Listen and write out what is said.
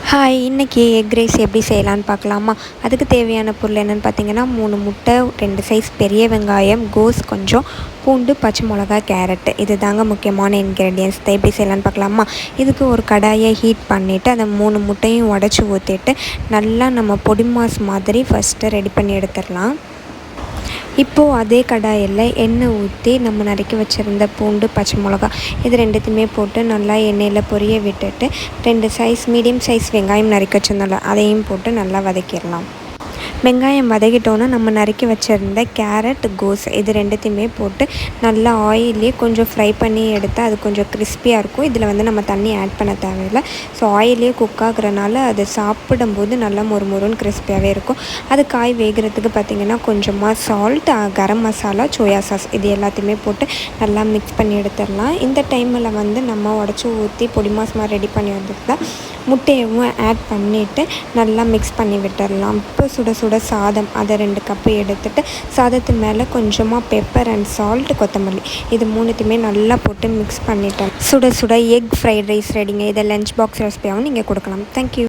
Hi, இன்றைக்கி egg rice எப்படி செய்யலான்னு பார்க்கலாமா? அதுக்கு தேவையான பொருள் என்னென்னு பார்த்தீங்கன்னா, 3 முட்டை, 2 சைஸ் பெரிய வெங்காயம், கோஸ் கொஞ்சம், பூண்டு, பச்சை மிளகா, கேரட்டு. இது தாங்க முக்கியமான இன்க்ரீடியன்ஸ். எப்படி செய்யலான்னு பார்க்கலாமா? இதுக்கு ஒரு கடாயை ஹீட் பண்ணிவிட்டு அந்த 3 முட்டையும் உடச்சி ஊற்றிட்டு நல்லா நம்ம பொடி மாஸ் மாதிரி ஃபஸ்ட்டு ரெடி பண்ணி எடுத்துடலாம். இப்போது அதே கடாயில் எண்ணெய் ஊற்றி நம்ம நறுக்கி வச்சுருந்த பூண்டு, பச்சை மிளகா இது ரெண்டுத்தையுமே போட்டு நல்லா எண்ணெயில் பொரிய விட்டுட்டு 2 சைஸ் மீடியம் சைஸ் வெங்காயம் நறுக்கி வச்சுருந்தோம்ல அதையும் போட்டு நல்லா வதக்கிடலாம். வெங்காயம் வதக்கிட்டோன்னா நம்ம நறுக்கி வச்சுருந்த கேரட், கோஸ் இது ரெண்டுத்தையுமே போட்டு நல்லா ஆயிலே கொஞ்சம் ஃப்ரை பண்ணி எடுத்தால் அது கொஞ்சம் கிறிஸ்பியாக இருக்கும். இதில் நம்ம தண்ணி ஆட் பண்ண தேவையில்லை. ஸோ ஆயிலே குக் ஆகுறனால அது சாப்பிடும்போது நல்லா மொறுமொறுன்னு கிறிஸ்பியாகவே இருக்கும். அது காய் வேகிறதுக்கு பார்த்திங்கன்னா கொஞ்சமாக salt, garam masala, soya sauce இது எல்லாத்தையுமே போட்டு நல்லா மிக்ஸ் பண்ணி எடுத்துடலாம். இந்த டைமில் நம்ம உடச்சி ஊற்றி பொடி மாஸ் மாதிரி ரெடி பண்ணி வந்துட்டு முட்டையவும் ஆட் பண்ணிவிட்டு நல்லா மிக்ஸ் பண்ணி விட்டுடலாம். இப்போ சுட சுட சாதம் அதை 2 கப்பு எடுத்துகிட்டு சாதத்து மேலே கொஞ்சமாக பெப்பர் அண்ட் சால்ட், கொத்தமல்லி இது மூணுத்தையுமே நல்லா போட்டு மிக்ஸ் பண்ணிட்டேன். சுட சுட எக் ஃப்ரைட் ரைஸ் ரெடிங்க. இதை லஞ்ச் பாக்ஸ் ரெசிபியாகவும் நீங்கள் கொடுக்கலாம். தேங்க்யூ.